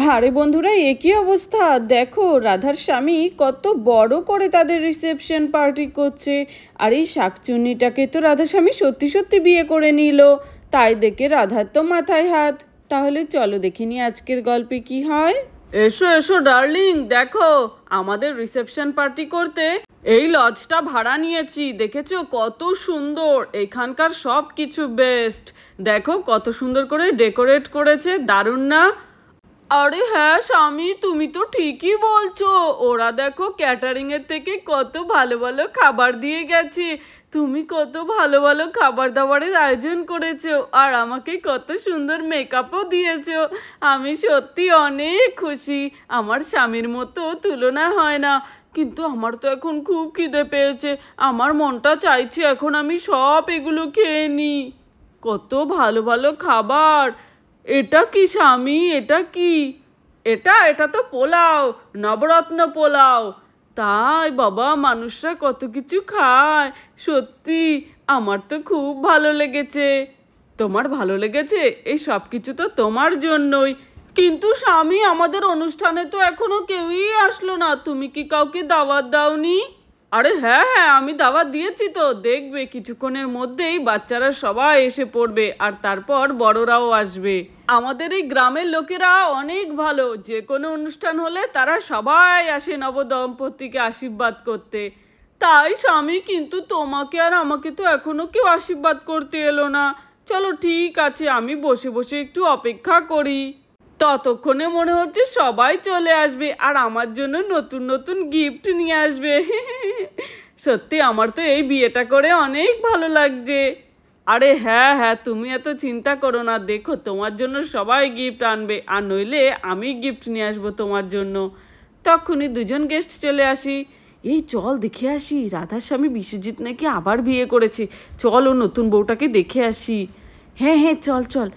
আরে বন্ধুরা, একই অবস্থা। দেখো রাধার স্বামী কত বড় করে তাদের রিসেপশন পার্টি করছে। আর এই শাকচুন্নিটাকে তো রাধার স্বামী সত্যি সত্যি বিয়ে করে নিল। তাই দেখে রাধার তো মাথায় হাত। তাহলে চলো দেখিনি আজকের গল্পে কি হয়। এসো এসো ডার্লিং, দেখো আমাদের রিসেপশন পার্টি করতে এই লজটা ভাড়া নিয়েছি। দেখেছো কত সুন্দর, এখানকার সব কিছু বেস্ট। দেখো কত সুন্দর করে ডেকোরেট করেছে, দারুণ না? আরে হ্যাঁ স্বামী, তুমি তো ঠিকই বলছো। ওরা দেখো ক্যাটারিংয়ের থেকে কত ভালো ভালো খাবার দিয়ে গেছে। তুমি কত ভালো ভালো খাবার দাবারের আয়োজন করেছো, আর আমাকে কত সুন্দর মেকআপও দিয়েছো। আমি সত্যি অনেক খুশি। আমার স্বামীর মতো তুলনা হয় না। কিন্তু আমার তো এখন খুব খিদে পেয়েছে। আমার মনটা চাইছে এখন আমি সব এগুলো খেয়ে নিই। কত ভালো ভালো খাবার। এটা কি স্বামী, এটা কি? এটা এটা তো পোলাও, নবরত্ন পোলাও। তাই বাবা, মানুষরা কত কিছু খায়। সত্যি আমার তো খুব ভালো লেগেছে। তোমার ভালো লেগেছে? এই সব কিছু তো তোমার জন্যই। কিন্তু স্বামী, আমাদের অনুষ্ঠানে তো এখনো কেউই আসলো না। তুমি কি কাউকে দাওয়াত দাওনি? আরে হ্যাঁ হ্যাঁ, আমি দাওয়াত দিয়েছি তো। দেখবে কিছুক্ষণের মধ্যেই বাচ্চারা সবাই এসে পড়বে, আর তারপর বড়রাও আসবে। আমাদের এই গ্রামের লোকেরা অনেক ভালো। যে কোনো অনুষ্ঠান হলে তারা সবাই আসে নবদম্পতিকে আশীর্বাদ করতে। তাই স্বামী, কিন্তু তোমাকে আর আমাকে তো এখনো কেউ আশীর্বাদ করতে এলো না। চলো ঠিক আছে, আমি বসে বসে একটু অপেক্ষা করি। ততক্ষণে মনে হচ্ছে সবাই চলে আসবে, আর আমার জন্য নতুন নতুন গিফট নিয়ে আসবে। সত্যি আমার তো এই বিয়েটা করে অনেক ভালো লাগছে। আরে হ্যাঁ হ্যাঁ, তুমি এত চিন্তা করো না। দেখো তোমার জন্য সবাই গিফট আনবে, আর নইলে আমি গিফট নিয়ে আসবো তোমার জন্য। তখনই দুজন গেস্ট চলে আসি। এই চল দেখে আসি, রাধার স্বামী বিশ্বজিৎ নাকি আবার বিয়ে করেছে। চল ও নতুন বউটাকে দেখে আসি। হ্যাঁ হ্যাঁ, চল চল।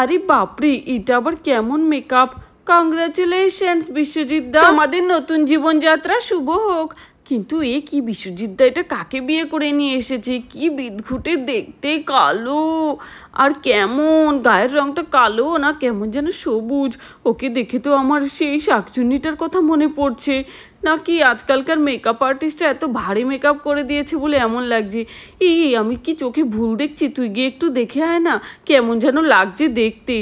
আরে বাপরে, এটা আবার কেমন মেকআপ! কংগ্রাচুলেশনস বিশ্বজিৎ দা, আমাদের নতুন জীবনযাত্রা শুভ হোক। কিন্তু এ কি, বিশ্বজিৎ দা এটা কাকে বিয়ে করে নিয়ে এসেছে? কি বিদঘুটে দেখতে, কালো। আর কেমন গায়ের রংটা, কালো না কেমন যেন সবুজ। ওকে দেখে তো আমার সেই শাকচুন্নিটার কথা মনে পড়ছে। নাকি আজকালকার মেকআপ আর্টিস্টরা এত ভারী মেকআপ করে দিয়েছে বলে এমন লাগছে। এই আমি কি চোখে ভুল দেখছি? তুই গিয়ে একটু দেখে আয় না, কেমন যেন লাগছে দেখতে।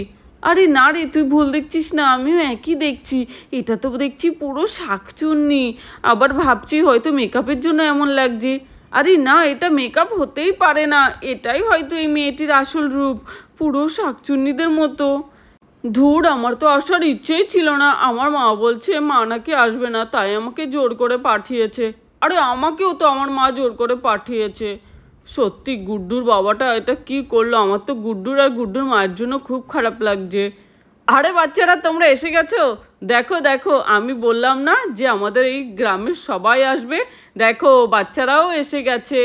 আরে না রে, তুই ভুল দেখছিস না, আমিও একই দেখছি। এটা তো দেখছি পুরো শাকচুন্নি। আবার ভাবছি হয়তো মেকআপের জন্য এমন লাগছে। আরে না, এটা মেকআপ হতেই পারে না। এটাই হয়তো এই মেয়েটির আসল রূপ, পুরো শাকচুন্নিদের মতো। ধুর, আমার তো আসার ইচ্ছেই ছিল না। আমার মা বলছে মা নাকি আসবে না, তাই আমাকে জোর করে পাঠিয়েছে। আরে আমাকেও তো আমার মা জোর করে পাঠিয়েছে। সত্যি গুড্ডুর বাবাটা এটা কি করলো? আমার তো গুড্ডুর আর গুড্ডুর মায়ের জন্য খুব খারাপ লাগছে। আরে বাচ্চারা, তোমরা এসে গেছো? দেখো দেখো, আমি বললাম না যে আমাদের এই গ্রামের সবাই আসবে? দেখো বাচ্চারাও এসে গেছে।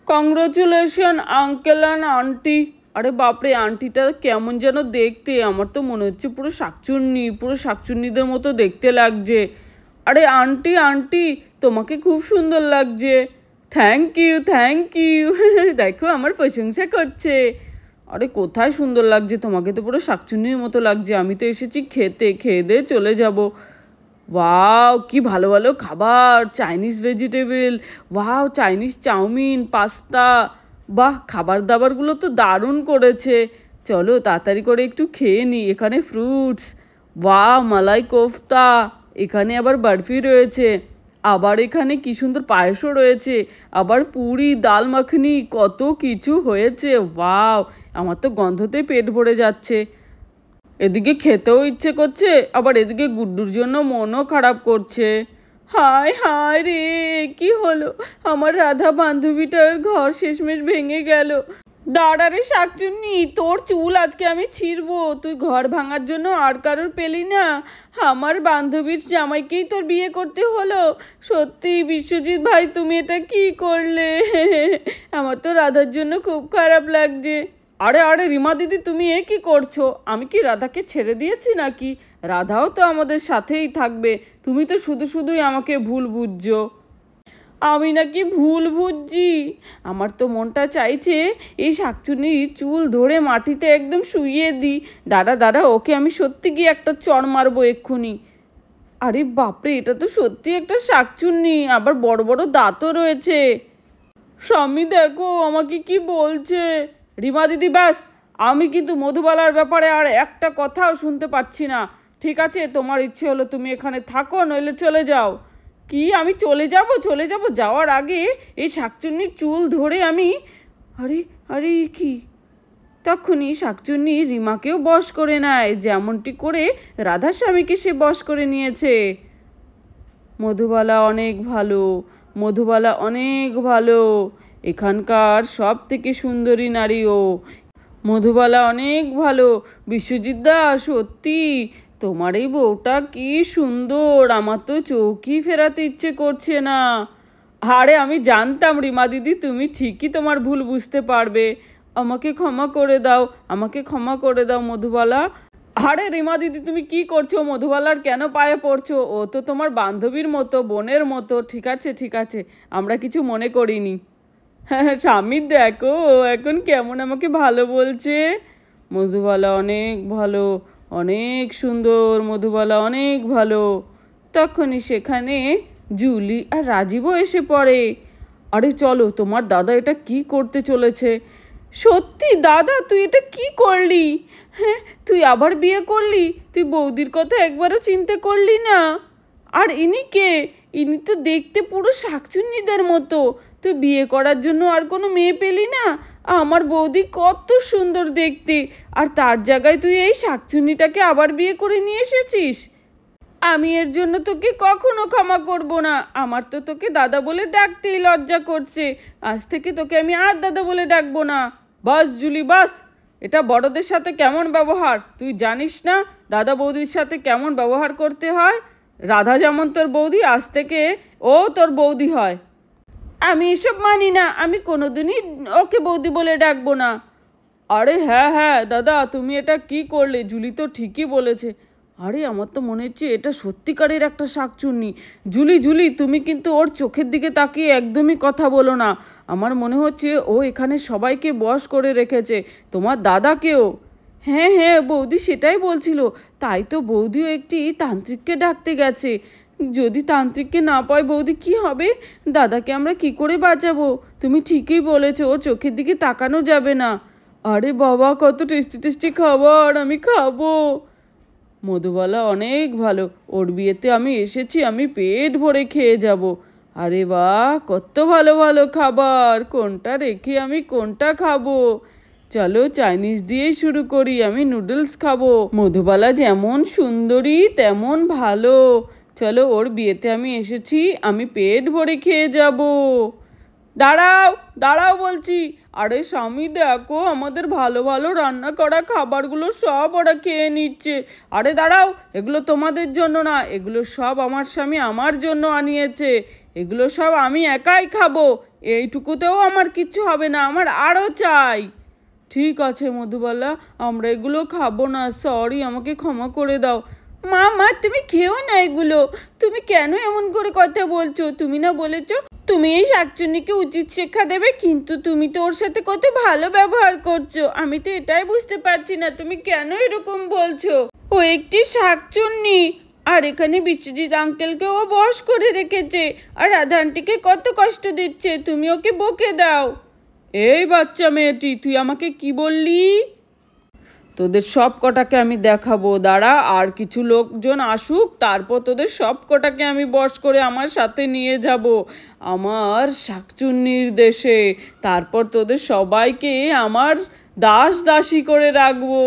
Congratulation uncle and aunty. আরে বাপরে, আন্টিটা কেমন যেন দেখতে। আমার তো মনে হচ্ছে পুরো শাকচুন্নি, পুরো শাকচুন্নিদের মতো দেখতে লাগছে। আরে আন্টি আন্টি, তোমাকে খুব সুন্দর লাগছে। Thank you thank you. দেখো আমার প্রশংসা করছে। আরে কোথায় সুন্দর লাগছে, তোমাকে তো পুরো শাকচুন্নির মতো লাগছে। আমি তো এসেছি খেতে, খেয়ে দিয়ে চলে যাব। ওয়াও, কি ভালো ভালো খাবার! Chinese vegetable, wow, Chinese chow mein, pasta. বাহ, খাবার দাবারগুলো তো দারুণ করেছে। চলো তাড়াতাড়ি করে একটু খেয়ে নিই। এখানে ফ্রুটস, ওয়াও, মালাই কোফতা। এখানে আবার বরফি রয়েছে। আবার এখানে কি সুন্দর পায়েসও রয়েছে। আবার পুরি, ডাল মাখনি, কত কিছু হয়েছে। ওয়াও, আমার তো গন্ধতে পেট ভরে যাচ্ছে। এদিকে খেতেও ইচ্ছে করছে, আবার এদিকে গুড্ডুর জন্য মনও খারাপ করছে। হায় হায় রে, কি হলো? আমার রাধা বান্ধবীটার ঘর শেষমেশ ভেঙে গেল। দাঁড়া রে শাকচুন্নি, তোর চুল আজকে আমি ছিঁড়বো। তুই ঘর ভাঙার জন্য আর কারোর পেলি না? আমার বান্ধবীর জামাইকেই তোর বিয়ে করতে হলো? সত্যি বিশ্বজিৎ ভাই, তুমি এটা কি করলে? আমার তো রাধার জন্য খুব খারাপ লাগছে। আরে আরে রিমা দিদি, তুমি এ কি করছো? আমি কি রাধাকে ছেড়ে দিয়েছি নাকি? রাধাও তো আমাদের সাথেই থাকবে। তুমি তো শুধু শুধুই আমাকে ভুল বুঝছো। আমি নাকি ভুল বুঝছি? আমার তো মনটা চাইছে এই শাকচুন্নির চুল ধরে মাটিতে একদম শুইয়ে দিই। দাঁড়া দাঁড়া, ওকে আমি সত্যি গিয়ে একটা চড় মারবো এক্ষুনি। আরে বাপরে, এটা তো সত্যি একটা শাকচুন্নি, আবার বড় বড় দাঁতও রয়েছে। স্বামী দেখো আমাকে কি বলছে। রিমা দিদি ব্যাস, আমি কিন্তু মধুবালার ব্যাপারে আর একটা কথাও শুনতে পাচ্ছি না। ঠিক আছে, তোমার ইচ্ছে হলো তুমি এখানে থাকো, নইলে চলে যাও। কি আমি চলে যাব? চলে যাব, যাওয়ার আগে এই শাকচুন্নির চুল ধরে আমি, আরে আরে কি, তখনই শাকচুন্নি রিমাকেও বশ করে নেয়, যেমনটি করে রাধাস্বামীকে সে বশ করে নিয়েছে। মধুবালা অনেক ভালো, মধুবালা অনেক ভালো, এখানকার সব থেকে সুন্দরী নারীও। মধুবালা অনেক ভালো। বিশ্বজিৎ দা, সত্যি তোমার এই বউটা কি সুন্দর, আমার তো চোখই ফেরাতে ইচ্ছে করছে না। আরে আমি জানতাম রিমা দিদি তুমি ঠিকই তোমার ভুল বুঝতে পারবে। আমাকে ক্ষমা করে দাও, আমাকে ক্ষমা করে দাও মধুবালা। আরে রিমা দিদি তুমি কি করছো? মধুবালার কেন পায়ে পড়ছো? ও তো তোমার বান্ধবীর মতো, বোনের মতো। ঠিক আছে ঠিক আছে, আমরা কিছু মনে করিনি। হ্যাঁ, স্বামী দেখো ও এখন কেমন আমাকে ভালো বলছে। মধুবালা অনেক ভালো, অনেক সুন্দর, মধুবালা অনেক ভালো। তখনই সেখানে জুলি আর রাজীবও এসে পড়ে। আরে চলো, তোমার দাদা এটা কি করতে চলেছে। সত্যি দাদা, তুই এটা কি করলি? হ্যাঁ, তুই আবার বিয়ে করলি? তুই বৌদির কথা একবারও চিন্তা করলি না? আর ইনি কে? ইনি তো দেখতে পুরো শাকচুন্নিদের মতো। তুই বিয়ে করার জন্য আর কোনো মেয়ে পেলি না? আমার বৌদি কত সুন্দর দেখতে, আর তার জায়গায় তুই এই শাকচুন্নিটাকে আবার বিয়ে করে নিয়ে এসেছিস। আমি এর জন্য তোকে কখনো ক্ষমা করব না। আমার তো তোকে দাদা বলে ডাকতেই লজ্জা করছে। আজ থেকে তোকে আমি আর দাদা বলে ডাকবো না। বাস জুলি বাস, এটা বড়দের সাথে কেমন ব্যবহার তুই জানিস না? দাদা বৌদির সাথে কেমন ব্যবহার করতে হয়। রাধা যেমন তোর বৌদি, আজ থেকে ও তোর বৌদি হয়। আমি এসব মানি না, আমি কোনোদিনই ওকে বৌদি বলে ডাকবো না। আরে হ্যাঁ হ্যাঁ দাদা, তুমি এটা কি করলে? জুলি তো ঠিকই বলেছে। আরে আমার তো মনে হচ্ছে এটা সত্যিকারের একটা শাকচুন্নি। জুলি জুলি, তুমি কিন্তু ওর চোখের দিকে তাকিয়ে একদমই কথা বলো না। আমার মনে হচ্ছে ও এখানে সবাইকে বশ করে রেখেছে, তোমার দাদাকেও। হ্যাঁ হ্যাঁ বৌদি সেটাই বলছিল। তাই তো বৌদিও একটি তান্ত্রিককে ডাকতে গেছে। যদি তান্ত্রিককে না পায় বৌদি কি হবে? দাদাকে আমরা কি করে বাঁচাবো? তুমি ঠিকই বলেছো, ওর চোখের দিকে তাকানো যাবে না। আরে বাবা, কত টেস্টি টেস্টি খাবার, আমি খাবো। মধুবালা অনেক ভালো, ওর বিয়েতে আমি এসেছি, আমি পেট ভরে খেয়ে যাব। আরে বাহ, কত ভালো ভালো খাবার, কোনটা রেখে আমি কোনটা খাবো। চলো চাইনিজ দিয়েই শুরু করি, আমি নুডলস খাবো। মধুবালা যেমন সুন্দরী তেমন ভালো। চলো, ওর বিয়েতে আমি এসেছি, আমি পেট ভরে খেয়ে যাব। দাঁড়াও দাঁড়াও বলছি। আরে স্বামী দেখো, আমাদের ভালো ভালো রান্না করা খাবারগুলো সব ওরা খেয়ে নিচ্ছে। আরে দাঁড়াও, এগুলো তোমাদের জন্য না, এগুলো সব আমার স্বামী আমার জন্য আনিয়েছে। এগুলো সব আমি একাই খাবো। এইটুকুতেও আমার কিচ্ছু হবে না, আমার আরও চাই। ঠিক আছে মধুবালা, আমরা এগুলো খাবো না, সরি, আমাকে ক্ষমা করে দাও। মা মা, তুমি খেও না এগুলো। তুমি কেন এমন করে কথা বলছো? তুমি না বলেছো তুমি এই শাকচুন্নিকে উচিত শিক্ষা দেবে, কিন্তু তুমি তো ওর সাথে কত ভালো ব্যবহার করছো। আমি তো এটাই বুঝতে পারছি না তুমি কেন এরকম বলছো। ও একটি শাকচুন্নি, আর এখানে বিশ্বজিৎ আঙ্কেলকে ও বশ করে রেখেছে, আর রাধা আন্টিকে কত কষ্ট দিচ্ছে। তুমি ওকে বকে দাও। এই বাচ্চা মেয়েটি, তুই আমাকে কি বললি? তোদের সব কটাকে আমি দেখাবো, দাঁড়া, আর কিছু লোকজন আসুক, তারপর তোদের সব কটাকে আমি বশ করে আমার সাথে নিয়ে যাব আমার শাকচুন্নির দেশে। তারপর তোদের সবাইকে আমার দাস দাসী করে রাখবো।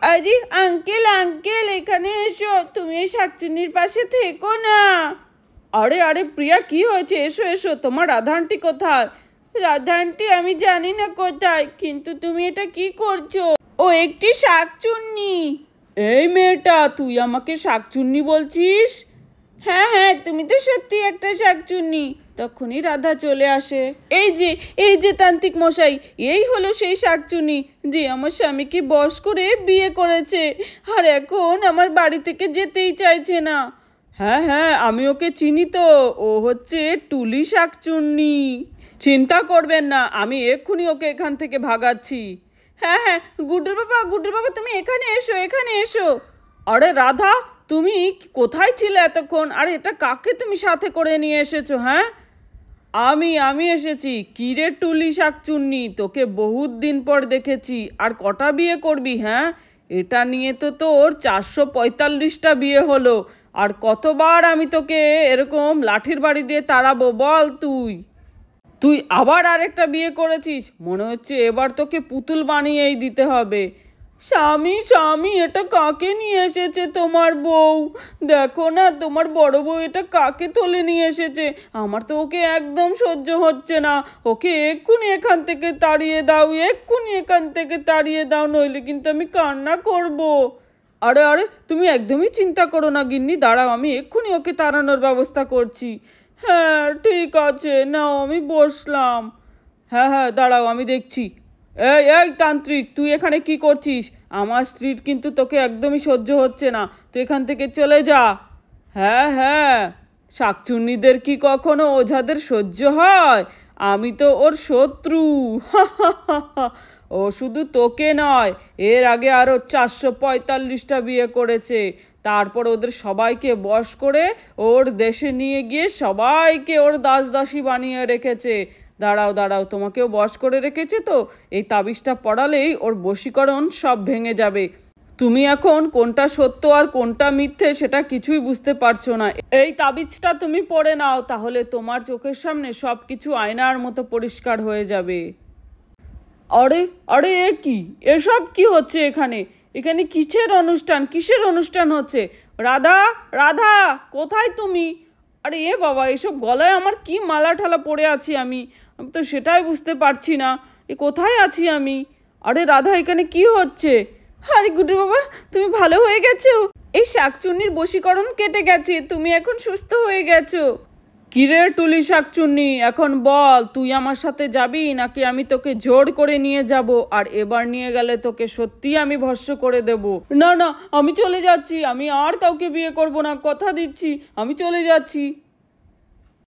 আরে আঙ্কেল আঙ্কেল, এখানে এসো, তুমি এই শাকচুন্নির পাশে থেকো না। আরে আরে প্রিয়া, কি হয়েছে? এসো এসো, তোমার রাধা আন্টি কোথায়? রাধা আন্টি আমি জানি না কোথায়, কিন্তু তুমি এটা কি করছো? ও একটি শাকচুন্নি। এই মেয়েটা, তুই আমাকে শাকচুন্নি বলছিস? হ্যাঁ হ্যাঁ, তুমি তো সত্যি একটা শাকচুন্নি। তখনই রাধা চলে আসে। এই যে তান্ত্রিক মশাই, এই হলো সেই শাকচুন্নি যে আমার স্বামীকে বশ করে বিয়ে করেছে, আর এখন আমার বাড়ি থেকে যেতেই চাইছে না। হ্যাঁ হ্যাঁ, আমি ওকে চিনি তো। ও হচ্ছে টুলি শাকচুন্নি। চিন্তা করবেন না, আমি এক্ষুনি ওকে এখান থেকে ভাগাচ্ছি। হ্যাঁ হ্যাঁ, গুড্ডুর বাবা তুমি এখানে এসো, এখানে এসো। আরে রাধা, তুমি কোথায় ছিলে এতক্ষণ? আরে এটা কাকে তুমি সাথে করে নিয়ে এসেছো? হ্যাঁ, আমি এসেছি। কি রে টুলি শাকচুন্নি, তোকে বহুত দিন পর দেখেছি। আর কটা বিয়ে করবি? হ্যাঁ, এটা নিয়ে তো তোর 445টা বিয়ে হলো। আর কতবার আমি তোকে এরকম লাঠির বাড়ি দিয়ে তাড়াবো বল? তুই তুই আবার আরেকটা বিয়ে করেছিস, মনে হচ্ছে এবার তোকে পুতুল বানিয়েই দিতে হবে। স্বামী স্বামী, এটা কাকে নিয়ে এসেছে তোমার বউ? দেখো না তোমার বড় বউ এটা কাকে তুলে নিয়ে এসেছে। আমার তো ওকে একদম সহ্য হচ্ছে না। ওকে এক্ষুনি এখান থেকে তাড়িয়ে দাও, এক্ষুনি এখান থেকে তাড়িয়ে দাও, নইলে কিন্তু আমি কান্না করব। আরে আরে, তুমি একদমই চিন্তা করো না গিন্নি, দাঁড়াও, আমি এক্ষুনি ওকে তাড়ানোর ব্যবস্থা করছি। হ্যাঁ ঠিক আছে, নাও আমি বসলাম। হ্যাঁ হ্যাঁ, দাঁড়াও আমি দেখছি। এই এই তান্ত্রিক, তুই এখানে কি করছিস? আমার স্ত্রীর কিন্তু তোকে একদমই সহ্য হচ্ছে না, তুই এখান থেকে চলে যা। হ্যাঁ হ্যাঁ, শাকচুন্নিদের কি কখনো ওঝাদের সহ্য হয়? আমি তো ওর শত্রু। ও শুধু তোকে নয়, এর আগে আরও 445টা বিয়ে করেছে। তারপর ওদের সবাইকে বশ করে ওর দেশে নিয়ে গিয়ে সবাইকে ওর দাসদাসী বানিয়ে রেখেছে। দাঁড়াও দাঁড়াও, তোমাকেও বশ করে রেখেছে তো। এই তাবিজটা পড়ালেই ওর বশীকরণ সব ভেঙে যাবে। তুমি এখন কোনটা সত্য আর কোনটা মিথ্যে সেটা কিছুই বুঝতে পারছো না। এই তাবিজটা তুমি পড়ে নাও, তাহলে তোমার চোখের সামনে সব কিছু আয়নার মতো পরিষ্কার হয়ে যাবে। আরে আরে, এ কি? এসব কি হচ্ছে এখানে? এখানে কিসের অনুষ্ঠান, কিসের অনুষ্ঠান হচ্ছে? রাধা, রাধা, কোথায় তুমি? আরে এ বাবা, এসব গলায় আমার কি মালা ঠালা পরে আছি আমি? আমি তো সেটাই বুঝতে পারছি না। এ কোথায় আছি আমি? আরে রাধা, এখানে কি হচ্ছে? আরে গুড্ডু বাবা, তুমি ভালো হয়ে গেছো? এই শাকচুন্নির বশীকরণ কেটে গেছে, তুমি এখন সুস্থ হয়ে গেছো। কিরে টুলি শাকচুন্নি, এখন বল, তুই আমার সাথে যাবি নাকি আমি তোকে জোর করে নিয়ে যাব? আর এবার নিয়ে গেলে তোকে সত্যি আমি ভস্ম করে দেব। না না, আমি চলে যাচ্ছি, আমি আর কাউকে বিয়ে করব না, কথা দিচ্ছি, আমি চলে যাচ্ছি।